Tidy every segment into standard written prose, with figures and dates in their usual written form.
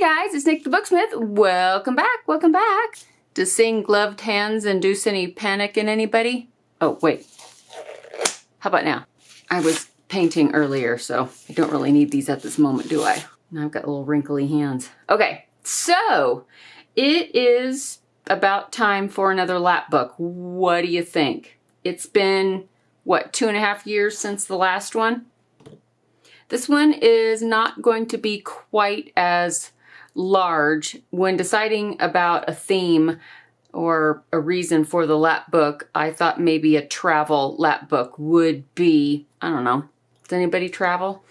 guys, it's Nik the Booksmith. Welcome back, welcome back. Does seeing gloved hands induce any panic in anybody? Oh, wait. How about now? I was painting earlier, so I don't really need these at this moment, do I? Now I've got little wrinkly hands. Okay, so it is about time for another lap book. What do you think? It's been, what, 2.5 years since the last one? This one is not going to be quite as large. When deciding about a theme or a reason for the lap book, I thought maybe a travel lap book would be, I don't know, does anybody travel?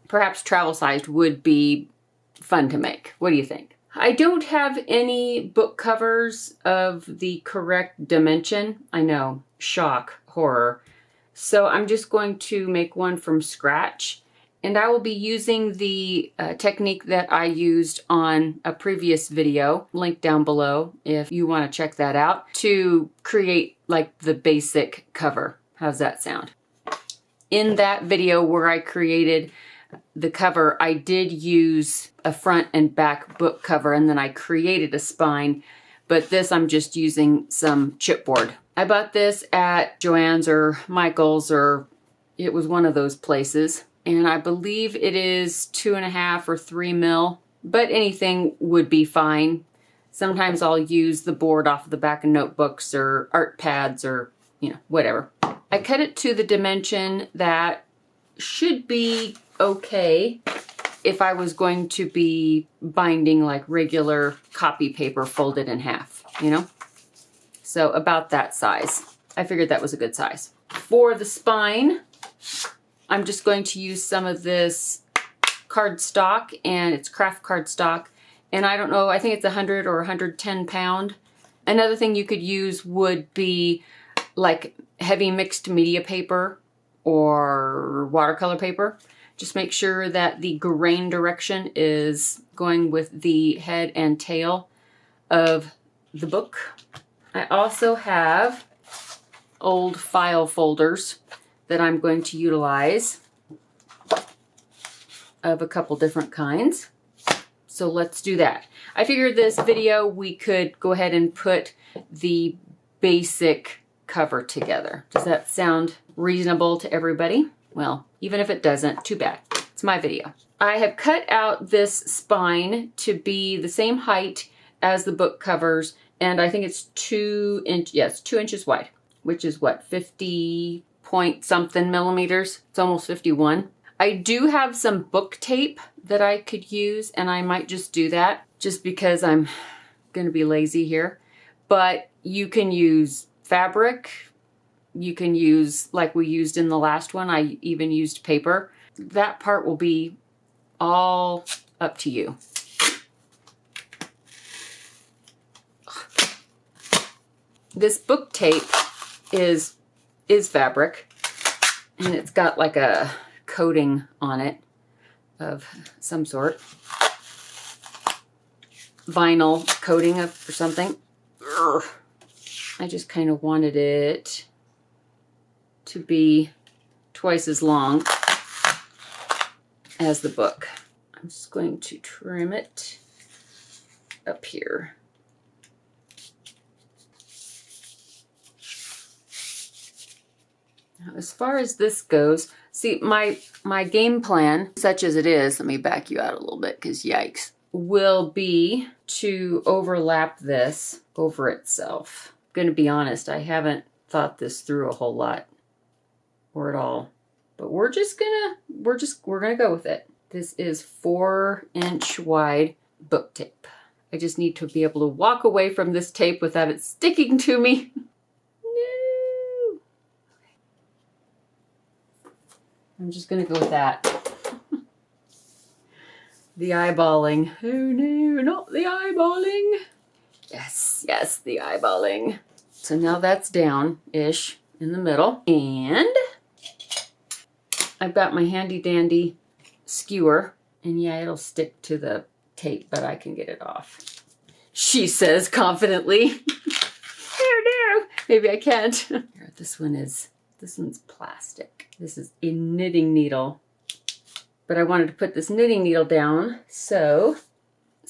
Perhaps travel-sized would be fun to make. What do you think? I don't have any book covers of the correct dimension. I know, shock, horror. So I'm just going to make one from scratch. And I will be using the technique that I used on a previous video, link down below if you want to check that out, to create like the basic cover. How's that sound? In that video where I created the cover, I did use a front and back book cover, and then I created a spine, but this I'm just using some chipboard. I bought this at Joann's or Michael's, or it was one of those places. And I believe it is 2.5 or 3 mil, but anything would be fine. Sometimes I'll use the board off of the back of notebooks or art pads or, you know, whatever. I cut it to the dimension that should be okay if I was going to be binding like regular copy paper folded in half, you know? So about that size. I figured that was a good size. For the spine, I'm just going to use some of this cardstock, and it's craft cardstock. And I don't know, I think it's 100 or 110 pound. Another thing you could use would be like heavy mixed media paper or watercolor paper. Just make sure that the grain direction is going with the head and tail of the book. I also have old file folders that I'm going to utilize of a couple different kinds. So let's do that. I figured this video we could go ahead and put the basic cover together. Does that sound reasonable to everybody? Well, even if it doesn't, too bad. It's my video. I have cut out this spine to be the same height as the book covers, and I think it's 2 inches wide, which is what, 50 point something millimeters. It's almost 51. I do have some book tape that I could use, and I might just do that just because I'm going to be lazy here. But you can use fabric. You can use, like we used in the last one, I even used paper. That part will be all up to you. This book tape is fabric, and it's got like a coating on it of some sort. Vinyl coating or something. Urgh. I just kind of wanted it to be twice as long as the book. I'm just going to trim it up here. Now, as far as this goes, see, my game plan, such as it is, let me back you out a little bit because yikes, will be to overlap this over itself. I'm going to be honest, I haven't thought this through a whole lot or at all, but we're gonna go with it. This is 4-inch wide book tape. I just need to be able to walk away from this tape without it sticking to me. I'm just going to go with that. The eyeballing. Oh no, not the eyeballing. Yes, yes, the eyeballing. So now that's down-ish in the middle. And I've got my handy dandy skewer. And yeah, it'll stick to the tape, but I can get it off. She says confidently. Oh no, maybe I can't. Here, this one's plastic. This is a knitting needle. But I wanted to put this knitting needle down, so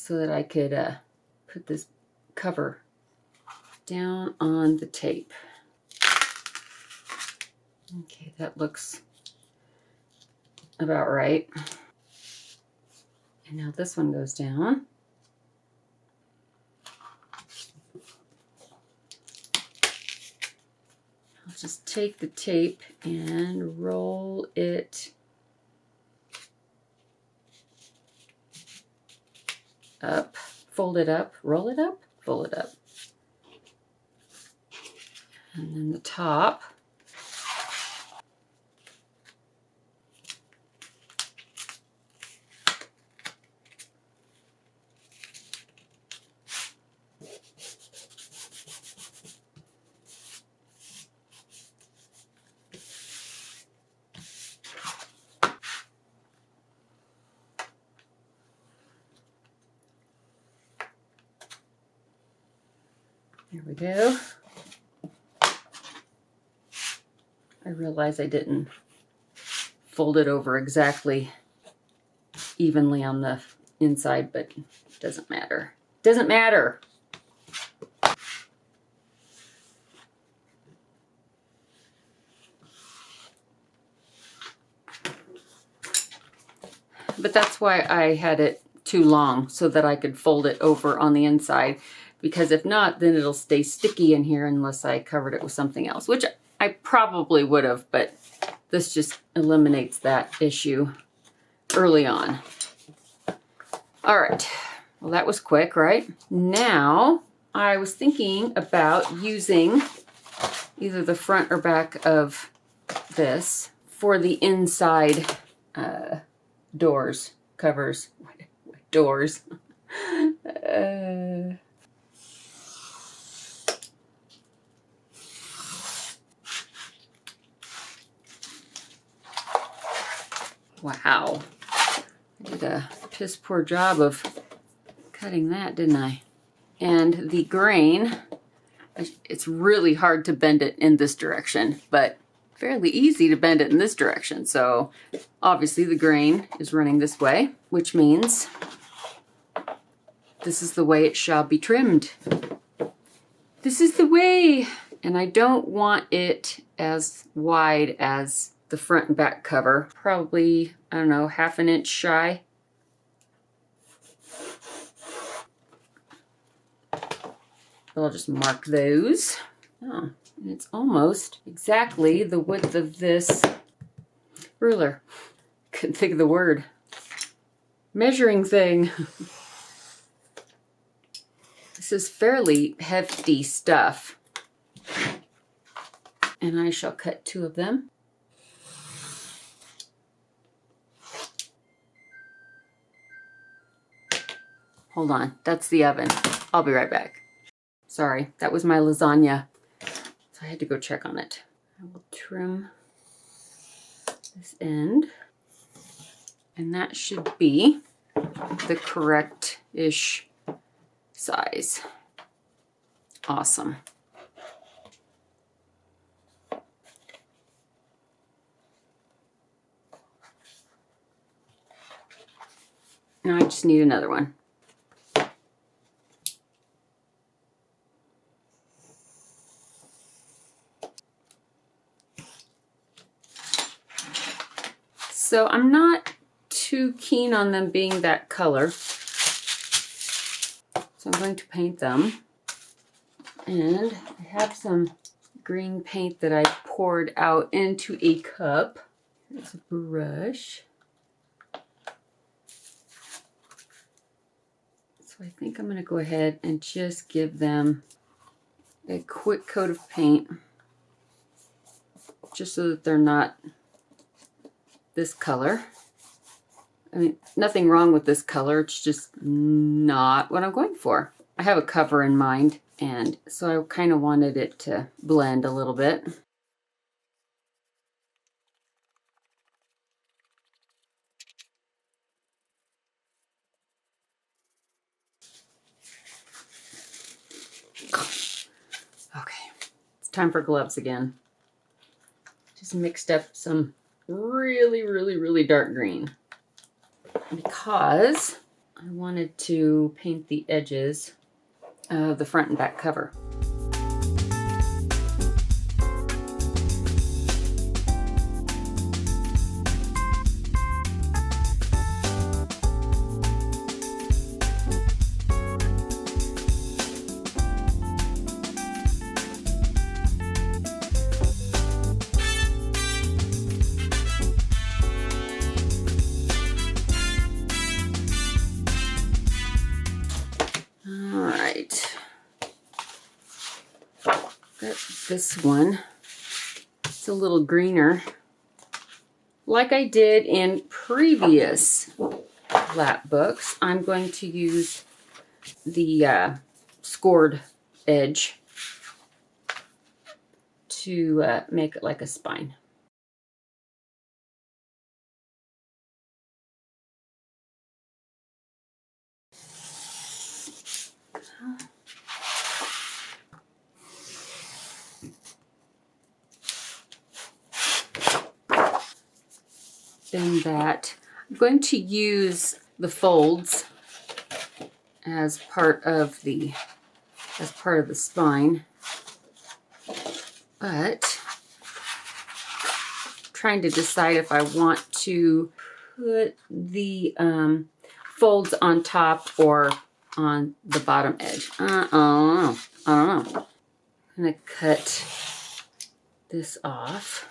so that I could put this cover down on the tape. Okay, that looks about right. And now this one goes down. I'll just take the tape and roll it up, fold it up, roll it up, fold it up. And then the top. There we go. I realize I didn't fold it over exactly evenly on the inside, but it doesn't matter. Doesn't matter. But that's why I had it too long, so that I could fold it over on the inside. Because if not, then it'll stay sticky in here unless I covered it with something else, which I probably would have, but this just eliminates that issue early on. All right, well, that was quick, right? Now, I was thinking about using either the front or back of this for the inside doors, covers, doors. Wow, I did a piss poor job of cutting that, didn't I? And the grain, it's really hard to bend it in this direction, but fairly easy to bend it in this direction. So obviously the grain is running this way, which means this is the way it shall be trimmed. This is the way. And I don't want it as wide as the front and back cover. Probably, I don't know, 1/2 inch shy. I'll just mark those. Oh, and it's almost exactly the width of this ruler. Couldn't think of the word. Measuring thing. This is fairly hefty stuff. And I shall cut 2 of them. Hold on, that's the oven. I'll be right back. Sorry, that was my lasagna. So I had to go check on it. I will trim this end. And that should be the correct-ish size. Awesome. Now I just need another one. So I'm not too keen on them being that color. So I'm going to paint them. And I have some green paint that I poured out into a cup. Here's a brush. So I think I'm going to go ahead and just give them a quick coat of paint, just so that they're not this color. I mean, nothing wrong with this color, it's just not what I'm going for. I have a cover in mind, and so I kind of wanted it to blend a little bit. Okay, it's time for gloves again. Just mixed up some really dark green, because I wanted to paint the edges of the front and back cover. This one, it's a little greener. Like I did in previous lap books, I'm going to use the scored edge to make it like a spine. Then that, I'm going to use the folds as part of the spine, but I'm trying to decide if I want to put the folds on top or on the bottom edge. I don't know. I'm gonna cut this off.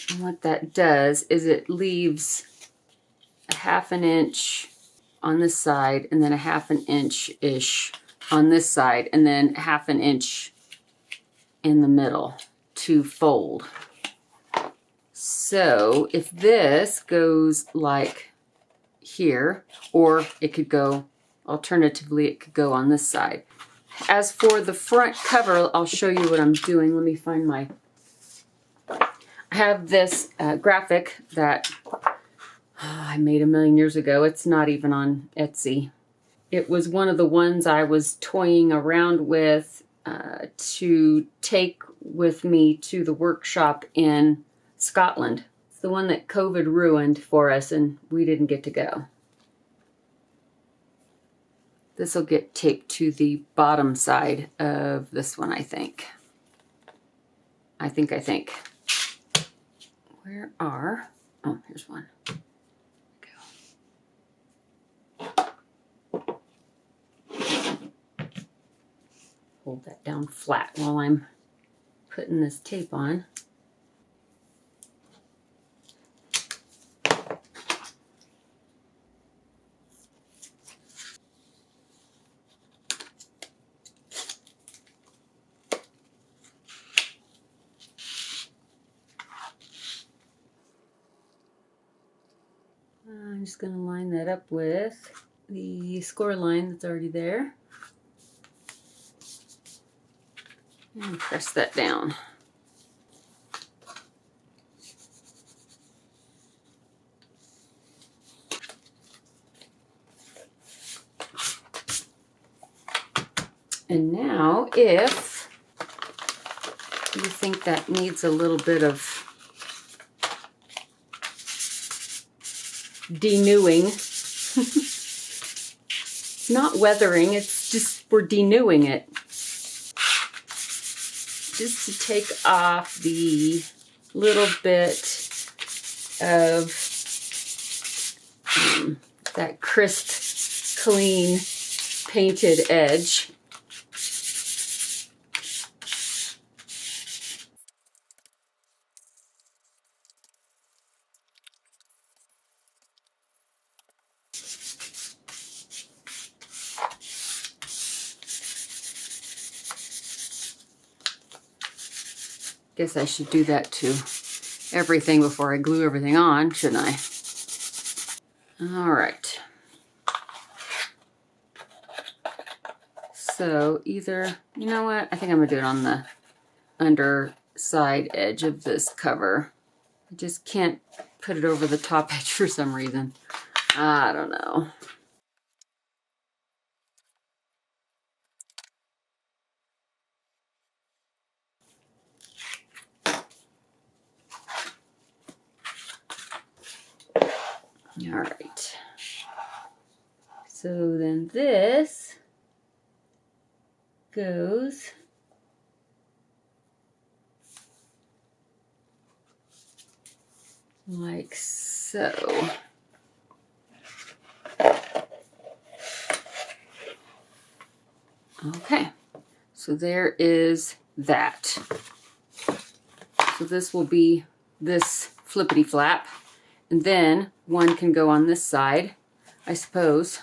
And what that does is it leaves a 1/2 inch on this side and then a 1/2 inch-ish on this side and then 1/2 inch in the middle to fold. So if this goes like here, or it could go, alternatively, it could go on this side. As for the front cover, I'll show you what I'm doing. Let me find my... I have this graphic that I made a million years ago. It's not even on Etsy. It was one of the ones I was toying around with to take with me to the workshop in Scotland. It's the one that COVID ruined for us and we didn't get to go. This will get taped to the bottom side of this one, I think. I think. Where are... Oh, here's one. Go. Hold that down flat while I'm putting this tape on. I'm just going to line that up with the score line that's already there. And press that down. And now, if you think that needs a little bit of denewing, it's not weathering, it's just we're denewing it. Just to take off the little bit of that crisp, clean, painted edge. Guess I should do that to everything before I glue everything on, shouldn't I? All right. So either, you know what? I think I'm gonna do it on the underside edge of this cover. I just can't put it over the top edge for some reason. I don't know. All right. So then this goes like so. Okay, so there is that. So this will be this flippity flap, and then one can go on this side, I suppose.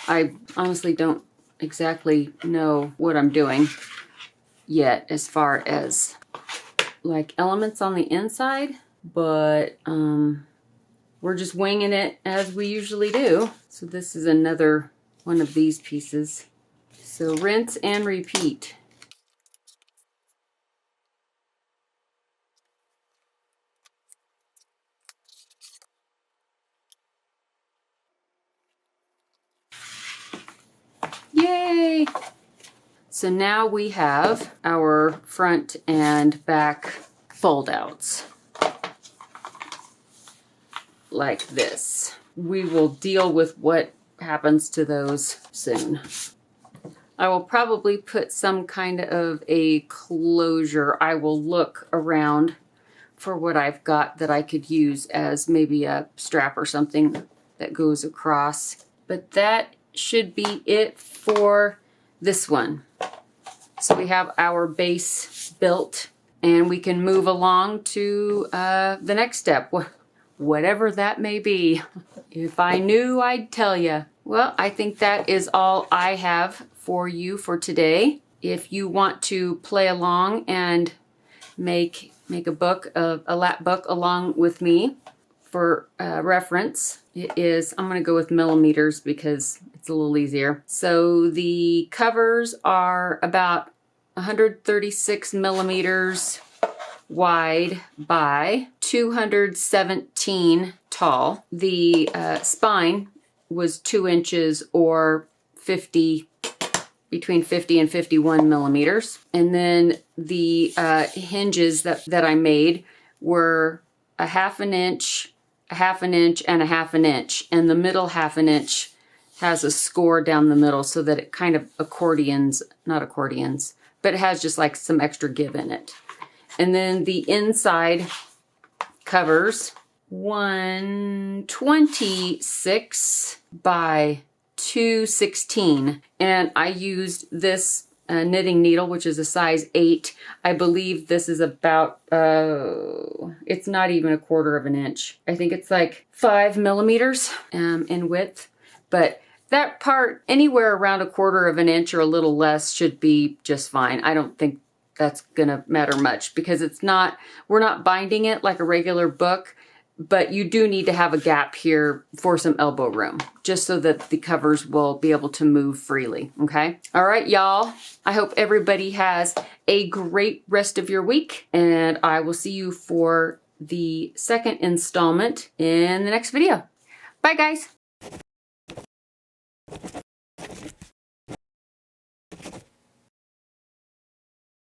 I honestly don't exactly know what I'm doing yet as far as like elements on the inside, but we're just winging it as we usually do. So this is another one of these pieces. So rinse and repeat. Yay! So now we have our front and back fold outs like this. We will deal with what happens to those soon. I will probably put some kind of a closure. I will look around for what I've got that I could use as maybe a strap or something that goes across. But that should be it for this one. So we have our base built, and we can move along to the next step, whatever that may be. If I knew, I'd tell you. Well, I think that is all I have for you for today. If you want to play along and make a book, a lap book along with me for reference, it is, I'm going to go with millimeters because it's a little easier. So the covers are about 136 millimeters wide by 217 tall. The spine was 2 inches or 50, between 50 and 51 millimeters. And then the hinges that I made were a half an inch, a half an inch, and a half an inch. And the middle half an inch has a score down the middle so that it kind of accordions, not accordions, but it has just like some extra give in it. And then the inside covers 126 by 216. And I used this knitting needle, which is a size 8. I believe this is about, it's not even a quarter of an inch. I think it's like 5 millimeters in width. But that part, anywhere around a quarter of an inch or a little less should be just fine. I don't think that's gonna matter much because it's not, we're not binding it like a regular book, but you do need to have a gap here for some elbow room, just so that the covers will be able to move freely, okay? All right, y'all. I hope everybody has a great rest of your week, and I will see you for the second installment in the next video. Bye, guys.